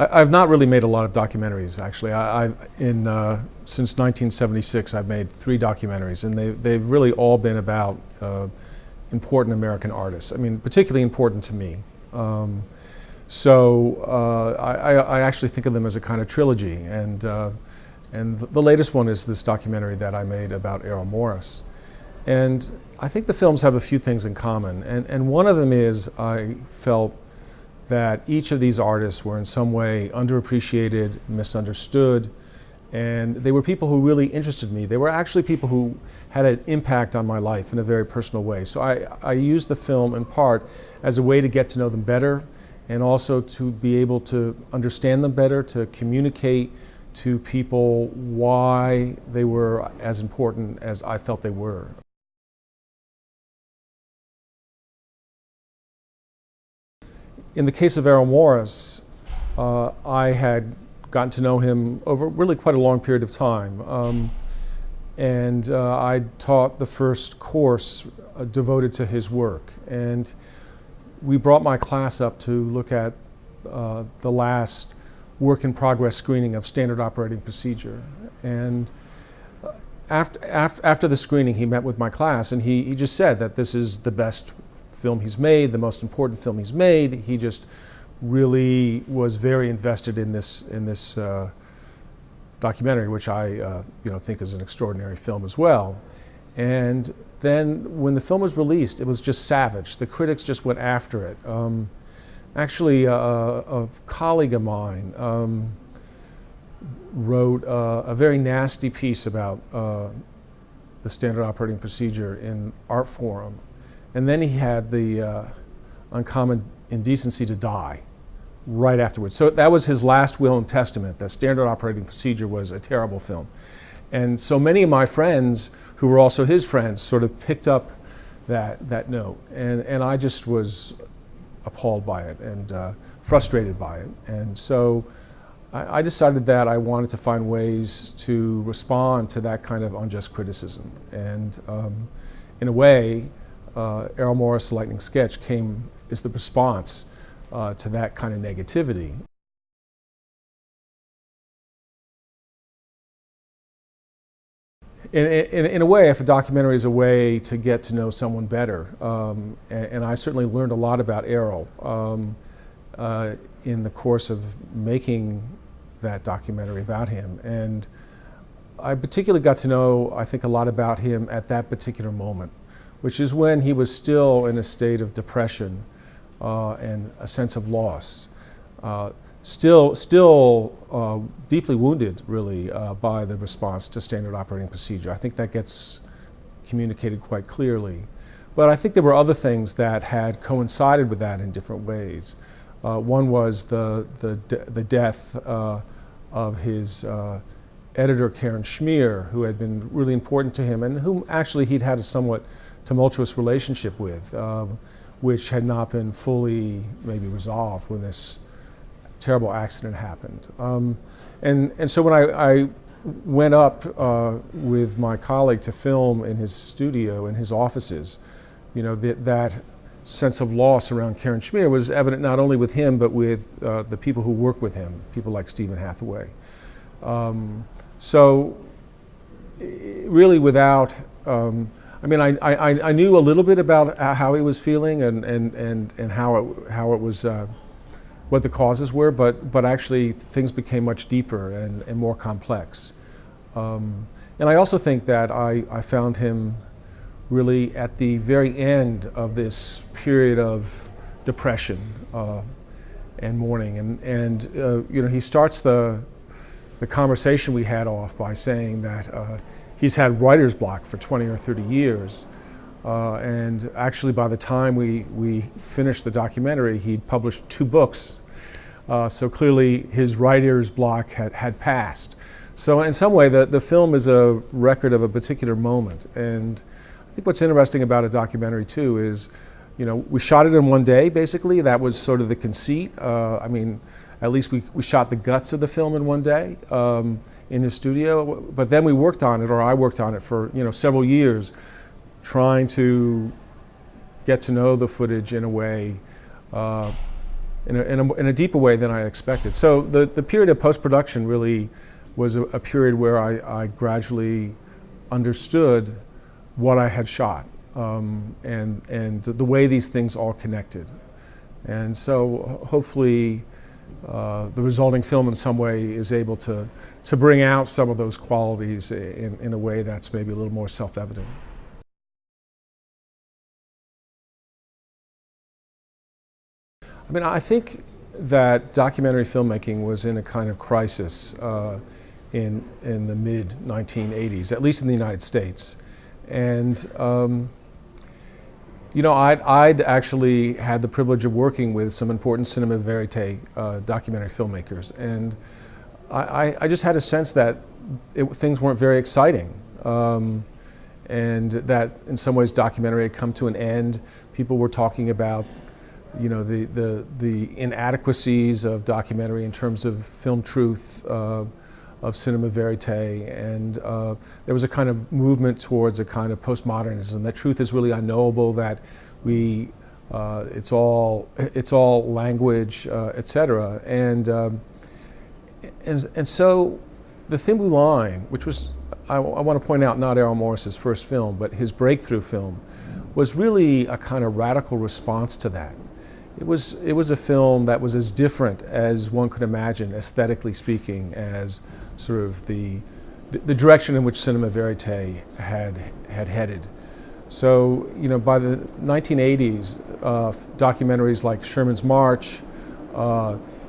I've not really made a lot of documentaries, actually. Since 1976, I've made 3 documentaries, and they've really all been about important American artists. I mean, particularly important to me. I actually think of them as a kind of trilogy, and the latest one is this documentary that I made about Errol Morris. And I think the films have a few things in common, and one of them is I felt that each of these artists were in some way underappreciated, misunderstood, and they were people who really interested me. They were actually people who had an impact on my life in a very personal way. So I used the film in part as a way to get to know them better, and also to be able to understand them better, to communicate to people why they were as important as I felt they were. In the case of Errol Morris, I had gotten to know him over really quite a long period of time. I taught the first course devoted to his work. And we brought my class up to look at the last work-in-progress screening of Standard Operating Procedure. And after the screening, he met with my class, and he just said that this is the best film he's made, the most important film he's made. He just really was very invested in this documentary, which I think is an extraordinary film as well. And then when the film was released, it was just savage. The critics just went after it. Actually, a colleague of mine wrote a very nasty piece about the Standard Operating Procedure in Art Forum. And then he had the uncommon indecency to die right afterwards. So that was his last will and testament, that Standard Operating Procedure was a terrible film. And so many of my friends, who were also his friends, sort of picked up that note. And I just was appalled by it and frustrated by it. And so I decided that I wanted to find ways to respond to that kind of unjust criticism. And in a way, Errol Morris' Lightning Sketch is the response to that kind of negativity. In a way, if a documentary is a way to get to know someone better, and I certainly learned a lot about Errol in the course of making that documentary about him. And I particularly got to know, I think, a lot about him at that particular moment, which is when he was still in a state of depression and a sense of loss. Still deeply wounded, really, by the response to Standard Operating Procedure. I think that gets communicated quite clearly. But I think there were other things that had coincided with that in different ways. One was the death of his editor, Karen Schmier, who had been really important to him and whom actually he'd had a somewhat tumultuous relationship with, which had not been fully maybe resolved when this terrible accident happened. And so when I went up with my colleague to film in his studio, in his offices, that sense of loss around Karen Schmier was evident not only with him, but with the people who work with him, people like Stephen Hathaway. So really without, I knew a little bit about how he was feeling and how it was, what the causes were, but actually things became much deeper and more complex. And I also think that I found him really at the very end of this period of depression and mourning. And he starts the conversation we had off by saying that he's had writer's block for 20 or 30 years. And actually by the time we finished the documentary, he'd published 2 books. So clearly his writer's block had passed. So in some way the film is a record of a particular moment. And I think what's interesting about a documentary too is, we shot it in one day basically. That was sort of the conceit. At least we shot the guts of the film in one day in the studio. But then we worked on it, or I worked on it for several years, trying to get to know the footage in a way in a deeper way than I expected. So the period of post-production really was a period where I gradually understood what I had shot, and the way these things all connected. And so hopefully the resulting film in some way is able to bring out some of those qualities in a way that's maybe a little more self-evident. I mean, I think that documentary filmmaking was in a kind of crisis in the mid-1980s, at least in the United States. And you know, I'd actually had the privilege of working with some important cinema verite documentary filmmakers, and I just had a sense that things weren't very exciting, and that in some ways documentary had come to an end. People were talking about, you know, the inadequacies of documentary in terms of film truth, of cinema verite, and there was a kind of movement towards a kind of postmodernism, that truth is really unknowable, that it's all language, etc. And so the Thin Blue Line, which was, I want to point out, not Errol Morris's first film, but his breakthrough film, was really a kind of radical response to that. It was a film that was as different as one could imagine, aesthetically speaking, as sort of the direction in which cinema verite had headed. So, you know, by the 1980s, documentaries like Sherman's March,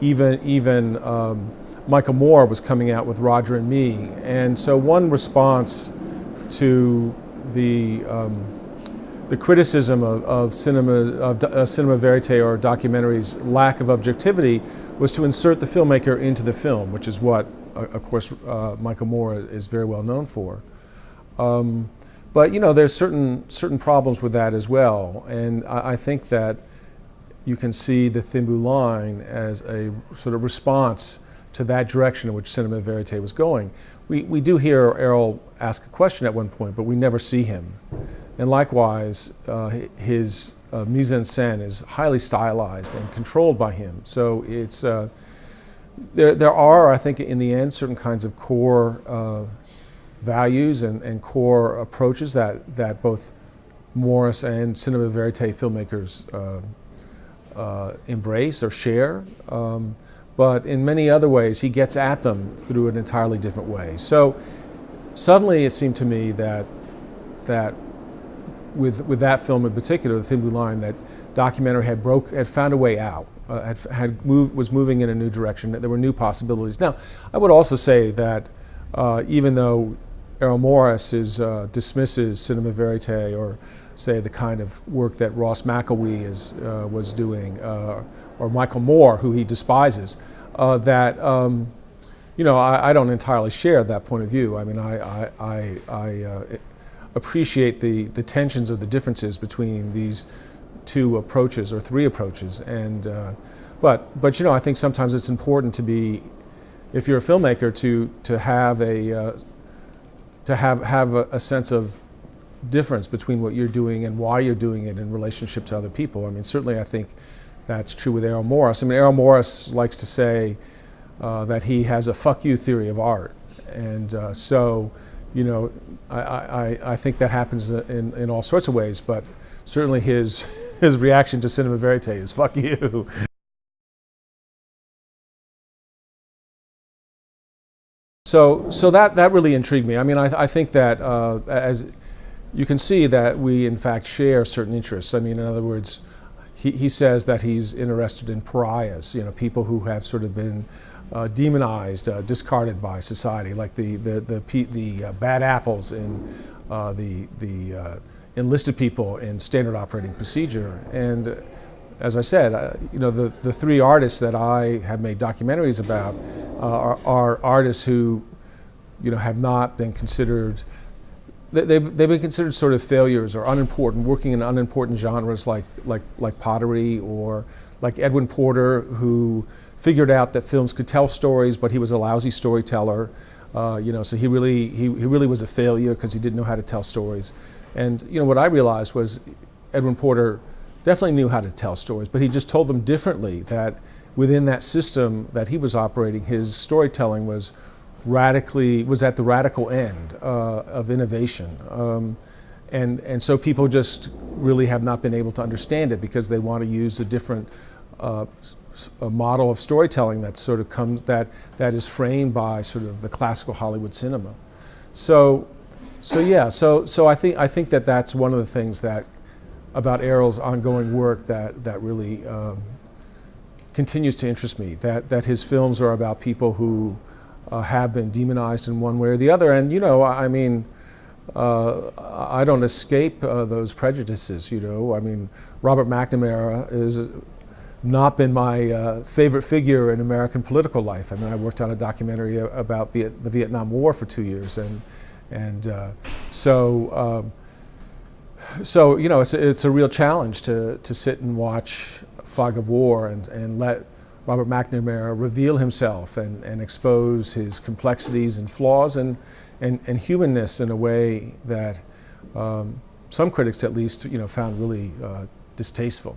even Michael Moore was coming out with Roger and Me, and so one response to the criticism of cinema verite or documentary's lack of objectivity was to insert the filmmaker into the film, which is what, of course, Michael Moore is very well known for. But you know, there's certain problems with that as well, and I think that you can see the Thin Blue Line as a sort of response to that direction in which cinema verite was going. We do hear Errol ask a question at one point, but we never see him. And likewise, his mise en scène is highly stylized and controlled by him. So it's there are, I think, in the end, certain kinds of core values and core approaches that both Morris and cinema verite filmmakers embrace or share. But in many other ways, he gets at them through an entirely different way. So suddenly, it seemed to me that with that film in particular, The Thin Blue Line, that documentary had found a way out, was moving in a new direction, that there were new possibilities. Now, I would also say that even though Errol Morris dismisses cinema verite, or say the kind of work that Ross McElwee was doing, or Michael Moore, who he despises, that you know, I don't entirely share that point of view. I mean, I appreciate the tensions or the differences between these two approaches or three approaches, and but you know, I think sometimes it's important to be, if you're a filmmaker, to have a sense of difference between what you're doing and why you're doing it in relationship to other people. I mean, certainly I think that's true with Errol Morris. I mean, Errol Morris likes to say that he has a fuck you theory of art, and so, you know, I think that happens in all sorts of ways, but certainly his reaction to cinema verite is fuck you. So that really intrigued me. I mean, I think that as you can see, that we in fact share certain interests. I mean, in other words, he says that he's interested in pariahs, you know, people who have sort of been demonized, discarded by society, like the bad apples in the enlisted people in standard operating procedure. And as I said, you know, the three artists that I have made documentaries about are artists who, you know, have not been considered. They've been considered sort of failures or unimportant, working in unimportant genres like pottery, or like Edwin Porter, who figured out that films could tell stories, but he was a lousy storyteller. You know, so he really was a failure because he didn't know how to tell stories. And you know, what I realized was Edwin Porter definitely knew how to tell stories, but he just told them differently, that within that system that he was operating, his storytelling was at the radical end of innovation. And so people just really have not been able to understand it because they want to use a different a model of storytelling that sort of that is framed by sort of the classical Hollywood cinema. So I think that that's one of the things that about Errol's ongoing work that really continues to interest me. That his films are about people who have been demonized in one way or the other, and I mean. I don't escape those prejudices, I mean, Robert McNamara has not been my favorite figure in American political life. I mean, I worked on a documentary about the Vietnam War for 2 years, so it's a real challenge to sit and watch Fog of War and let Robert McNamara reveal himself and expose his complexities and flaws and humanness in a way that some critics, at least, found really distasteful.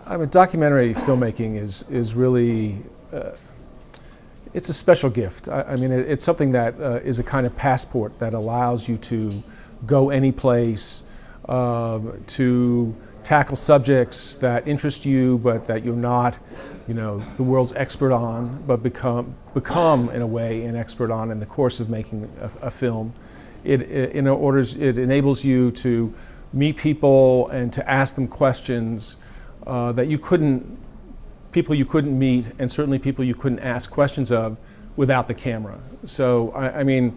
I mean, documentary filmmaking is really it's a special gift. I mean, it's something that is a kind of passport that allows you to go any place, to tackle subjects that interest you, but that you're not, the world's expert on, but become in a way an expert on in the course of making a film. It enables you to meet people and to ask them questions that people you couldn't meet, and certainly people you couldn't ask questions of without the camera. So I mean,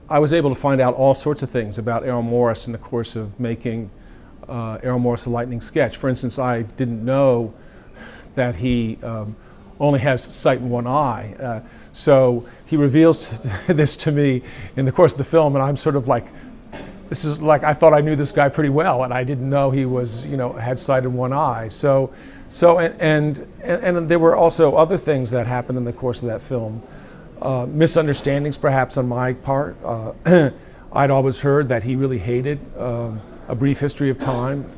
I was able to find out all sorts of things about Errol Morris in the course of making Errol Morris: A Lightning Sketch. For instance, I didn't know that he only has sight in one eye. So he reveals this to me in the course of the film, and I'm sort of like, this is like, I thought I knew this guy pretty well, and I didn't know he was, had sight in one eye. And there were also other things that happened in the course of that film. Misunderstandings, perhaps, on my part. I'd always heard that he really hated A Brief History of Time,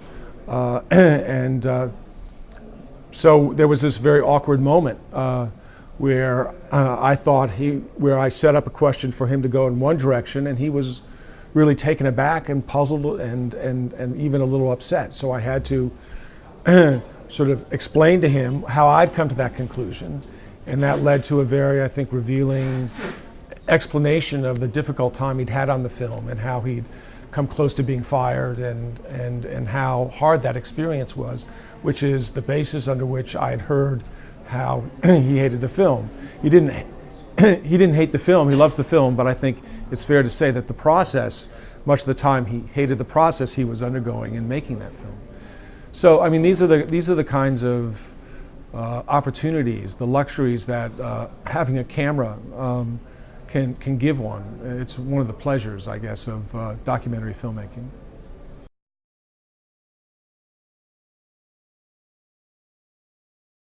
so there was this very awkward moment where where I set up a question for him to go in one direction, and he was really taken aback and puzzled and even a little upset. So I had to sort of explain to him how I'd come to that conclusion, and that led to a very, I think, revealing explanation of the difficult time he'd had on the film and how he'd come close to being fired and how hard that experience was, which is the basis under which I had heard how he hated the film. He didn't hate the film, he loves the film, but I think it's fair to say that the process, much of the time he hated the process he was undergoing in making that film. So I mean, these are the kinds of opportunities, the luxuries that having a camera can give one. It's one of the pleasures, I guess, of documentary filmmaking.